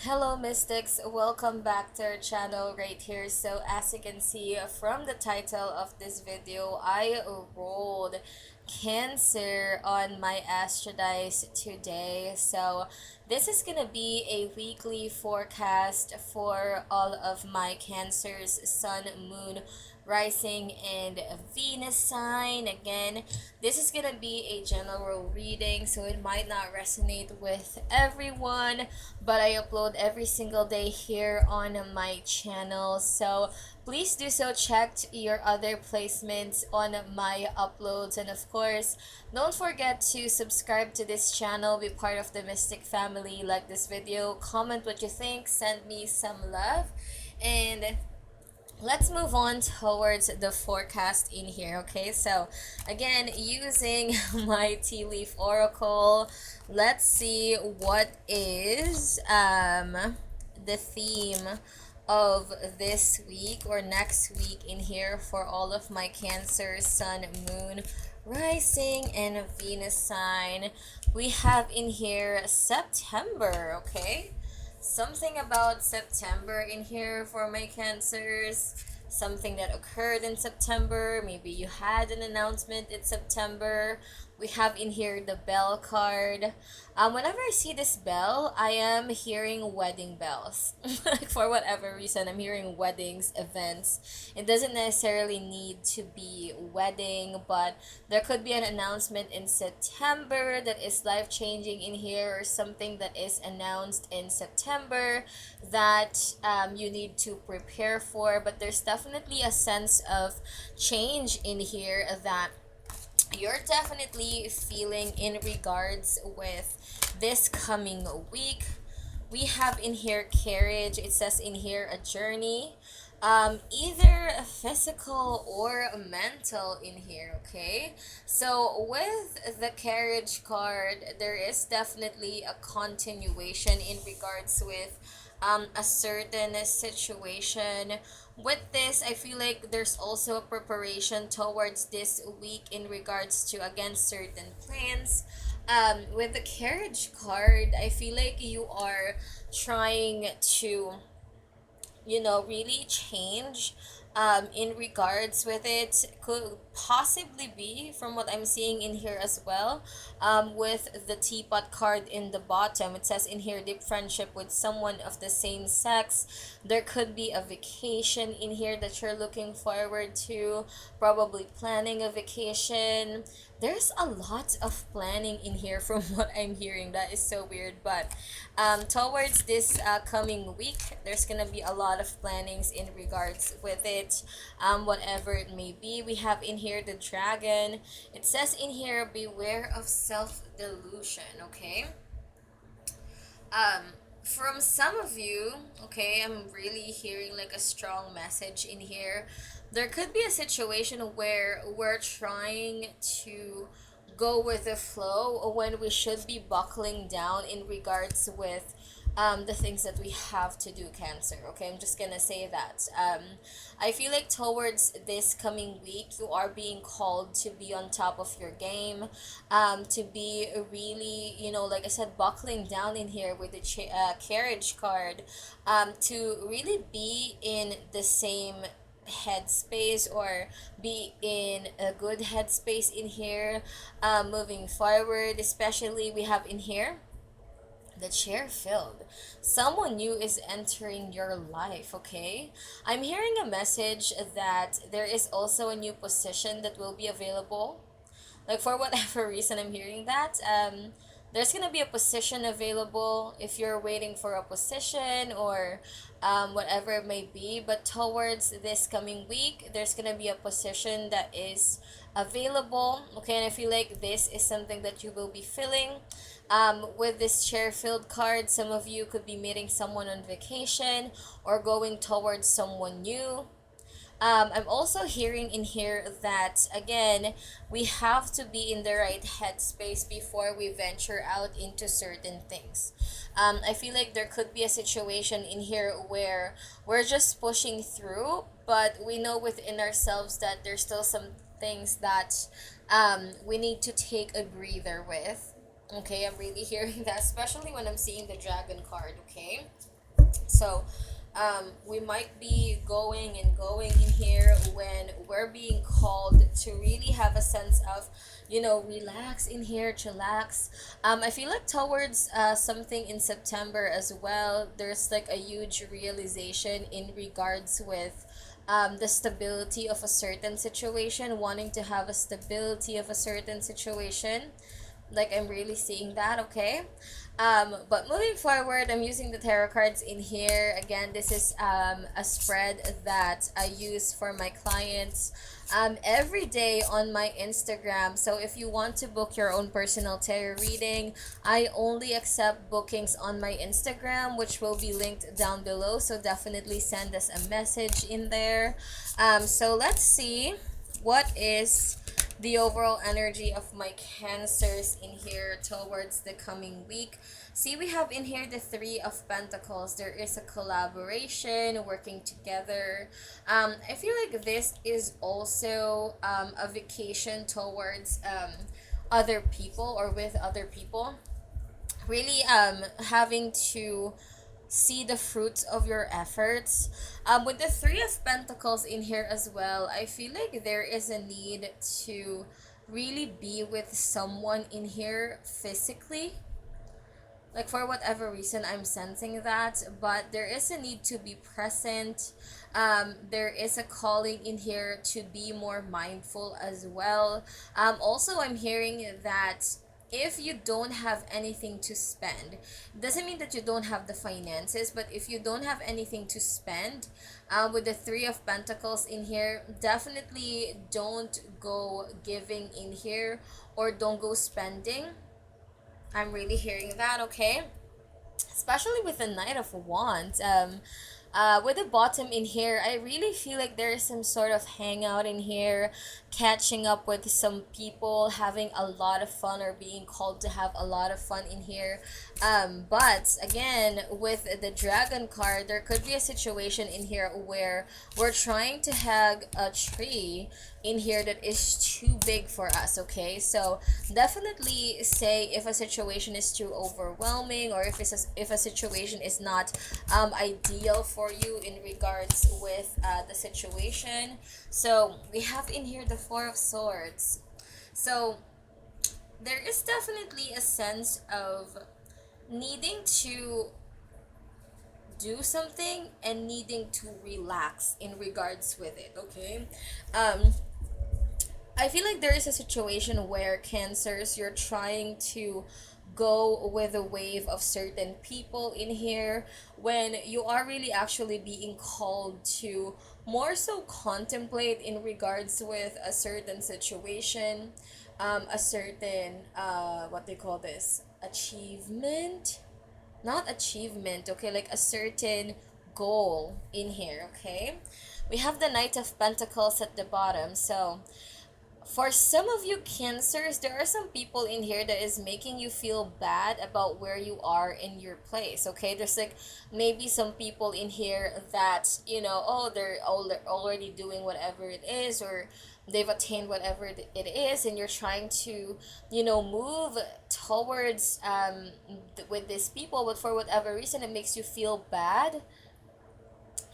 Hello Mystics, welcome back to our channel right here. So as you can see from the title of this video, I rolled Cancer on my Astrodice today. So this is gonna be a weekly forecast for all of my Cancers, Sun, Moon, Rising, and Venus sign. Again, this is gonna be a general reading, so it might not resonate with everyone, but I upload every single day here on my channel. So please do so check your other placements on my uploads, and of course don't forget to subscribe to this channel, be part of the Mystic family, like this video, comment what you think, send me some love, and let's move on towards the forecast in here. Okay, so again, using my tea leaf oracle, let's see what is the theme of this week or next week in here for all of my Cancer, Sun, Moon, Rising, and Venus sign. We have in here September. Okay, something about September in here for my Cancers. Something that occurred in September. Maybe you had an announcement in September. We have in here the bell card. Whenever I see this bell, I am hearing wedding bells. Like for whatever reason, I'm hearing weddings, events. It doesn't necessarily need to be wedding, but there could be an announcement in September that is life changing in here, or something that is announced in September that you need to prepare for. But there's definitely a sense of change in here that you're definitely feeling in regards with this coming week. We have in here carriage. It says in here a journey, either physical or mental in here. Okay, so with the carriage card, there is definitely a continuation in regards with a certain situation. With this, I feel like there's also a preparation towards this week in regards to, again, certain plans. With the carriage card, I feel like you are trying to, really change in regards with it. Could possibly be from what I'm seeing in here as well. With the teapot card in the bottom, it says in here deep friendship with someone of the same sex. There could be a vacation in here that you're looking forward to, probably planning a vacation. There's a lot of planning in here from what I'm hearing. That is so weird, but towards this coming week, there's gonna be a lot of plannings in regards with it, whatever it may be. We have in here the dragon. It says in here beware of self-delusion. Okay, um from some of you, okay, I'm really hearing like a strong message in here. There could be a situation where we're trying to go with the flow when we should be buckling down in regards with the things that we have to do, Cancer. Okay, I'm just gonna say that. I feel like towards this coming week, you are being called to be on top of your game, to be really, like I said, buckling down in here with the carriage card, to really be in the same headspace, or be in a good headspace in here, moving forward. Especially we have in here the chair filled. Someone new is entering your life. Okay, I'm hearing a message that there is also a new position that will be available. Like for whatever reason, I'm hearing that there's gonna be a position available if you're waiting for a position, or whatever it may be. But towards this coming week, there's gonna be a position that is available. Okay, and I feel like this is something that you will be feeling. With this chair filled card, some of you could be meeting someone on vacation or going towards someone new. I'm also hearing in here that, again, we have to be in the right headspace before we venture out into certain things. I feel like there could be a situation in here where we're just pushing through, but we know within ourselves that there's still some things that we need to take a breather with. Okay, I'm really hearing that, especially when I'm seeing the dragon card. Okay, So we might be going and going in here when we're being called to really have a sense of, relax in here, chillax. I feel like towards something in September as well, there's like a huge realization in regards with the stability of a certain situation, wanting to have a stability of a certain situation. Like, I'm really seeing that, okay? But moving forward, I'm using the tarot cards in here. Again, this is a spread that I use for my clients every day on my Instagram. So if you want to book your own personal tarot reading, I only accept bookings on my Instagram, which will be linked down below. So definitely send us a message in there. So let's see what is the overall energy of my cancers in here towards the coming week. See, we have in here the Three of Pentacles. There is a collaboration, working together. I feel like this is also a vacation towards other people or with other people. Really having to see the fruits of your efforts. With the Three of Pentacles in here as well, I feel like there is a need to really be with someone in here physically. Like, for whatever reason, I'm sensing that, but there is a need to be present. There is a calling in here to be more mindful as well. Also, I'm hearing that if you don't have anything to spend, doesn't mean that you don't have the finances, but if you don't have anything to spend, with the Three of Pentacles in here, definitely don't go giving in here, or don't go spending. I'm really hearing that, okay? Especially with the Knight of Wands. With the bottom in here, I really feel like there is some sort of hangout in here, catching up with some people, having a lot of fun, or being called to have a lot of fun in here. But again, with the Dragon card, there could be a situation in here where we're trying to hug a tree in here that is too big for us, okay? So definitely say if a situation is too overwhelming, or if a situation is not ideal for you in regards with the situation. So we have in here the Four of Swords. So there is definitely a sense of needing to do something and needing to relax in regards with it, okay? I feel like there is a situation where cancers, you're trying to go with a wave of certain people in here, when you are really actually being called to more so contemplate in regards with a certain situation, a certain what they call this, achievement, not achievement, okay, like a certain goal in here, okay? We have the Knight of Pentacles at the bottom. So for some of you cancers, there are some people in here that is making you feel bad about where you are in your place, okay? There's like maybe some people in here that, oh, they're already doing whatever it is, or they've attained whatever it is, and you're trying to, move towards with these people, but for whatever reason it makes you feel bad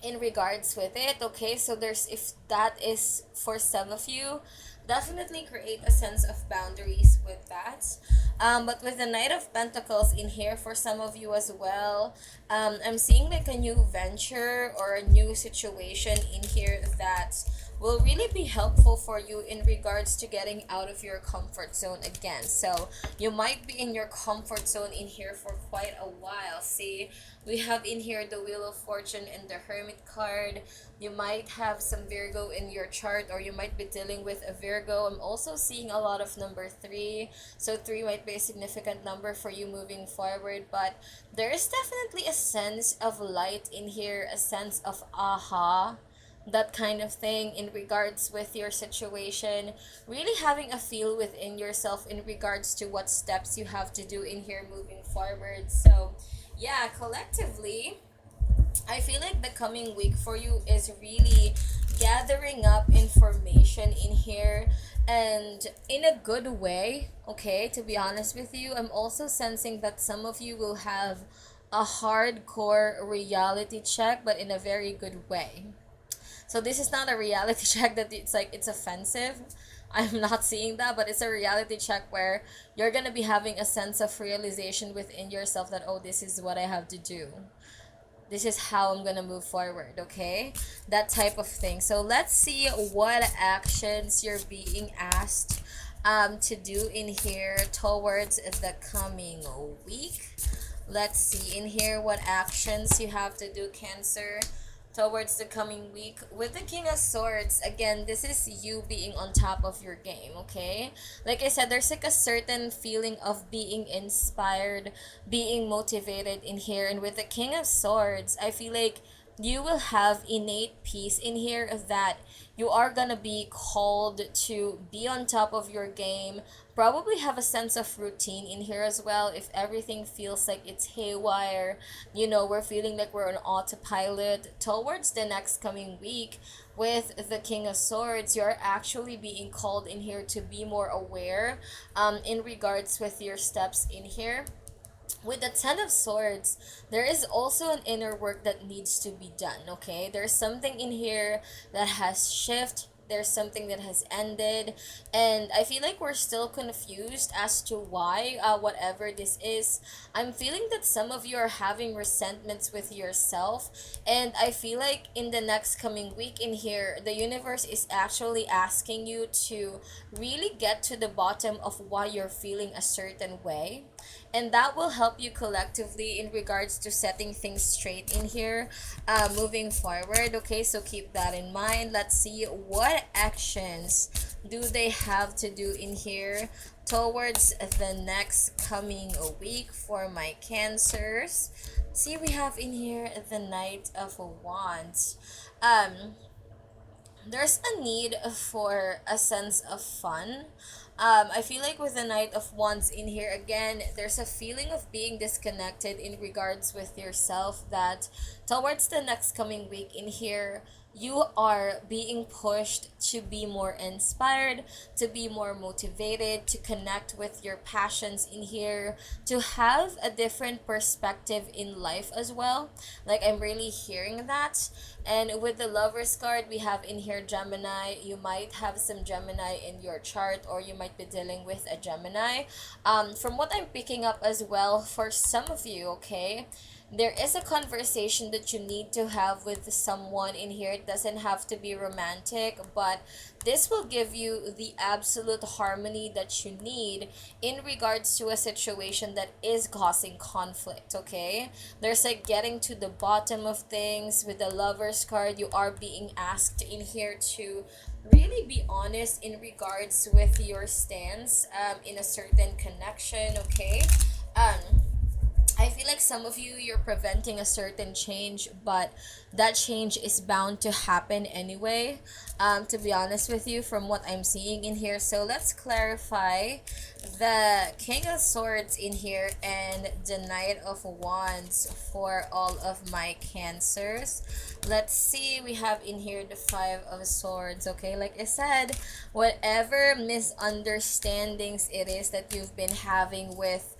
in regards with it, okay? So there's, if that is for some of you, definitely create a sense of boundaries with that. But with the Knight of Pentacles in here for some of you as well, I'm seeing like a new venture or a new situation in here that will really be helpful for you in regards to getting out of your comfort zone again. So you might be in your comfort zone in here for quite a while. See, we have in here the Wheel of Fortune and the Hermit card. You might have some Virgo in your chart, or you might be dealing with a Virgo. I'm also seeing a lot of number 3. So 3 might be a significant number for you moving forward. But there is definitely a sense of light in here, a sense of aha, that kind of thing in regards with your situation, really having a feel within yourself in regards to what steps you have to do in here moving forward. So yeah, collectively, I feel like the coming week for you is really gathering up information in here, and in a good way, okay? To be honest with you, I'm also sensing that some of you will have a hardcore reality check, but in a very good way. So this is not a reality check that it's like it's offensive. I'm not seeing that, but it's a reality check where you're gonna be having a sense of realization within yourself that, oh, this is what I have to do. This is how I'm gonna move forward, okay? That type of thing. So let's see what actions you're being asked to do in here towards the coming week. Let's see in here what actions you have to do, Cancer, towards the coming week. With the King of Swords, again, this is you being on top of your game, okay? Like I said, there's like a certain feeling of being inspired, being motivated in here. And with the King of Swords, I feel like you will have innate peace in here that you are gonna be called to be on top of your game, probably have a sense of routine in here as well. If everything feels like it's haywire, you know, we're feeling like we're on autopilot towards the next coming week. With the King of Swords, you're actually being called in here to be more aware in regards with your steps in here. With the Ten of Swords, there is also an inner work that needs to be done, okay? There's something in here that has shift. There's something that has ended, and I feel like we're still confused as to why, whatever this is. I'm feeling that some of you are having resentments with yourself, and I feel like in the next coming week in here, the universe is actually asking you to really get to the bottom of why you're feeling a certain way, and that will help you collectively in regards to setting things straight in here, moving forward. Okay, so keep that in mind. Let's see what actions do they have to do in here towards the next coming week for my Cancers. See, we have in here the Knight of Wands. um there's a need for a sense of fun. I feel like with the Knight of Wands in here, again, there's a feeling of being disconnected in regards with yourself that towards the next coming week in here, you are being pushed to be more inspired, to be more motivated, to connect with your passions in here, to have a different perspective in life as well. Like, I'm really hearing that. And with the Lovers card, we have in here Gemini. You might have some Gemini in your chart, or you might be dealing with a Gemini. From what I'm picking up as well, for some of you, okay, there is a conversation that you need to have with someone in here. It doesn't have to be romantic, but this will give you the absolute harmony that you need in regards to a situation that is causing conflict, okay? There's like getting to the bottom of things. With the Lovers card, you are being asked in here to really be honest in regards with your stance in a certain connection, okay? I feel like some of you, you're preventing a certain change, but that change is bound to happen anyway, to be honest with you, from what I'm seeing in here. So let's clarify the King of Swords in here and the Knight of Wands for all of my Cancers. Let's see, we have in here the Five of Swords, okay? Like I said, whatever misunderstandings it is that you've been having with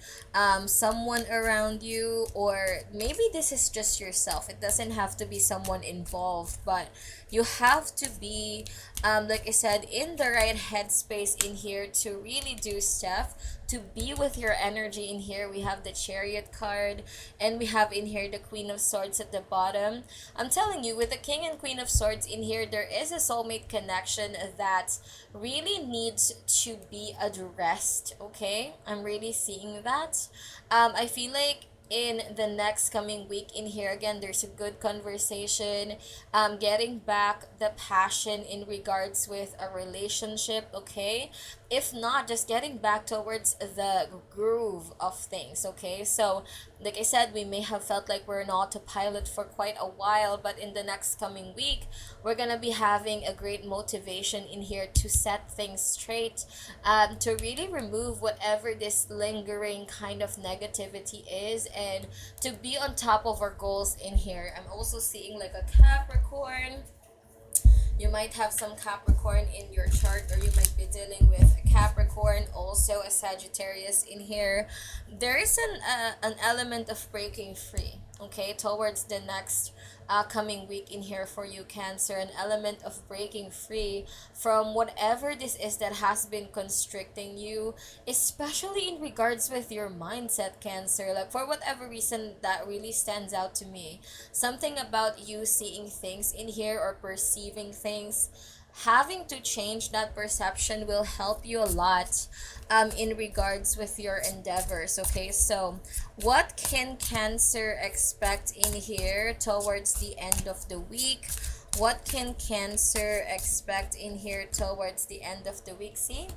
someone around you, or maybe this is just yourself, it doesn't have to be someone involved, but you have to be, like I said, in the right headspace in here to really do stuff, to be with your energy in here. We have the Chariot card, and we have in here the Queen of Swords at the bottom. I'm telling you, with the King and Queen of Swords in here, there is a soulmate connection that really needs to be addressed, okay? I'm really seeing that. I feel like in the next coming week in here, again, there's a good conversation, getting back the passion in regards with a relationship, okay? If not, just getting back towards the groove of things, okay? So like I said, we may have felt like we're on autopilot for quite a while, but in the next coming week, we're gonna be having a great motivation in here to set things straight, to really remove whatever this lingering kind of negativity is, and to be on top of our goals in here. I'm also seeing like a Capricorn, You might have some Capricorn in your chart, or you might be dealing with a Capricorn, also a Sagittarius in here. There is an element of breaking free, okay, towards the next coming week in here for you, Cancer. An element of breaking free from whatever this is that has been constricting you, especially in regards with your mindset, Cancer. Like, for whatever reason, that really stands out to me. Something about you seeing things in here or perceiving things, having to change that perception will help you a lot in regards with your endeavors. Okay, so what can Cancer expect in here towards the end of the week? What can Cancer expect in here towards the end of the week? See,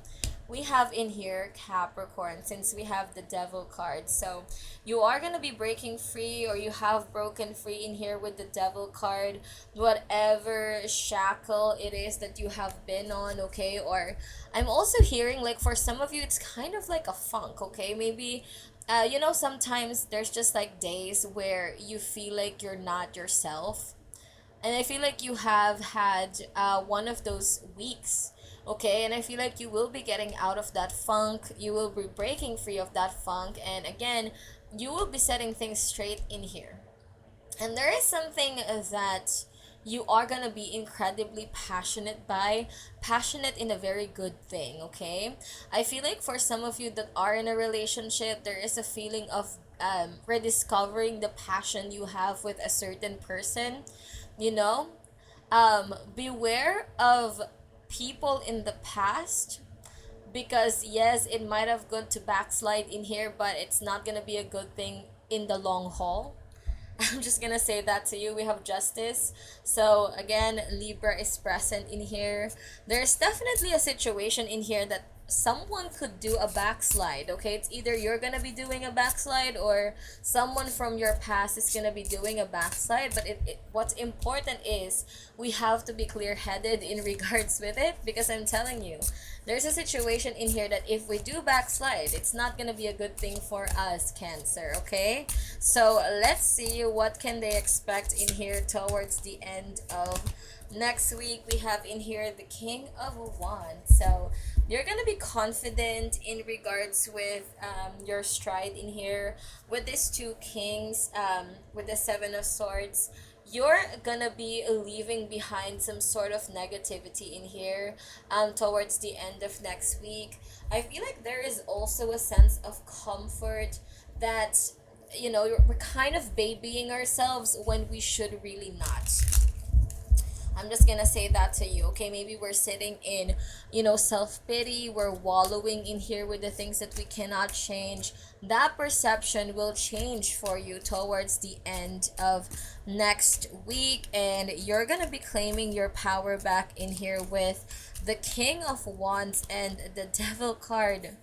we have in here Capricorn, since we have the Devil card. So you are going to be breaking free, or you have broken free in here with the Devil card, whatever shackle it is that you have been on, okay? Or I'm also hearing, like, for some of you it's kind of like a funk, okay? Maybe sometimes there's just like days where you feel like you're not yourself, and I feel like you have had one of those weeks, okay? And I feel like you will be getting out of that funk. You will be breaking free of that funk. And again, you will be setting things straight in here. And there is something that you are going to be incredibly passionate in a very good thing, okay? I feel like for some of you that are in a relationship, there is a feeling of rediscovering the passion you have with a certain person, you know? Beware of people in the past, because yes, it might have gone to backslide in here, but it's not gonna be a good thing in the long haul. I'm just gonna say that to you. We have Justice. So again, Libra is present in here. There's definitely a situation in here that someone could do a backslide, okay? It's either you're gonna be doing a backslide, or someone from your past is gonna be doing a backslide. But what's important is we have to be clear-headed in regards with it, because I'm telling you, there's a situation in here that if we do backslide, it's not gonna be a good thing for us, Cancer, okay? So let's see what can they expect in here towards the end of next week. We have in here the King of Wands. So you're gonna be confident in regards with your stride in here with these two kings, with the Seven of Swords. You're gonna be leaving behind some sort of negativity in here towards the end of next week. I feel like there is also a sense of comfort that, we're kind of babying ourselves when we should really not. I'm just gonna say that to you, okay? Maybe we're sitting in, self-pity. We're wallowing in here with the things that we cannot change. That perception will change for you towards the end of next week, and you're gonna be claiming your power back in here with the King of Wands and the Devil card.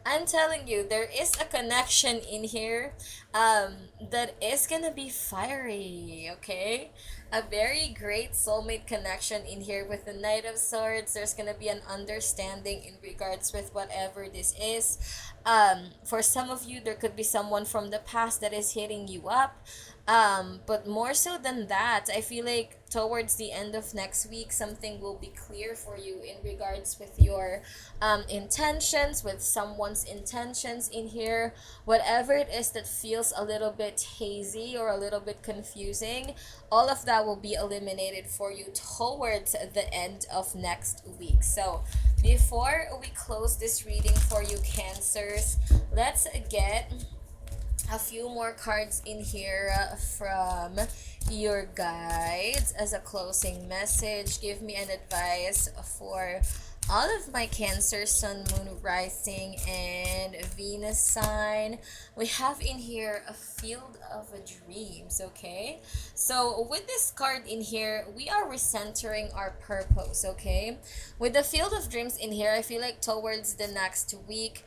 I'm telling you, there is a connection in here that is gonna be fiery, okay? A very great soulmate connection in here with the Knight of Swords. There's gonna be an understanding in regards with whatever this is. For some of you, there could be someone from the past that is hitting you up. But more so than that, I feel like towards the end of next week, something will be clear for you in regards with your intentions, with someone's intentions in here. Whatever it is that feels a little bit hazy or a little bit confusing, all of that will be eliminated for you towards the end of next week. So before we close this reading for you, Cancers, let's get a few more cards in here from your guides as a closing message. Give me an advice for all of my Cancer, Sun, Moon, Rising, and Venus sign. We have in here a Field of Dreams, okay? So with this card in here, we are recentering our purpose, okay? With the Field of Dreams in here, I feel like towards the next week,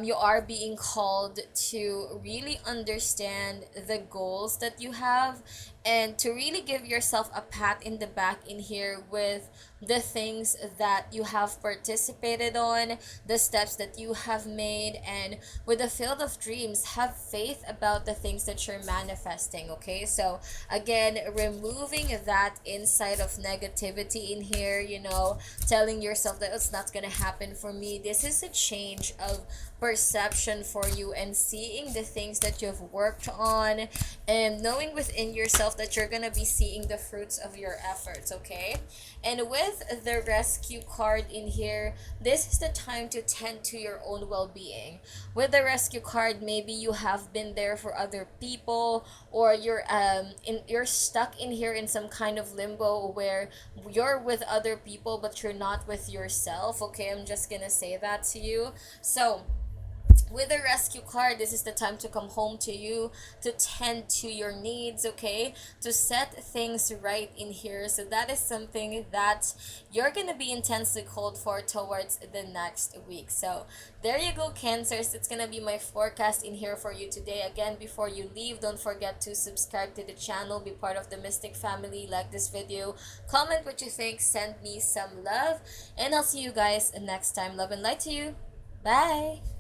you are being called to really understand the goals that you have, and to really give yourself a pat in the back in here with the things that you have have participated on, the steps that you have made, and with the field of dreams, have faith about the things that you're manifesting. Okay, so again, removing that inside of negativity in here, telling yourself that it's not gonna happen for me. This is a change of perception for you, and seeing the things that you've worked on, and knowing within yourself that you're gonna be seeing the fruits of your efforts. Okay, and with the rescue card in here, this is the time to tend to your own well-being. With the rescue card, maybe you have been there for other people, or you're stuck in here in some kind of limbo where you're with other people but you're not with yourself. Okay, I'm just gonna say that to you. So with the rescue card, this is the time to come home to you, to tend to your needs. Okay, to set things right in here. So that is something that you're gonna be intensely called for towards the next week. So there you go, Cancers. It's gonna be my forecast in here for you today. Again, before you leave, don't forget to subscribe to the channel, be part of the Mystic family, like this video, comment what you think, send me some love, and I'll see you guys next time. Love and light to you. Bye.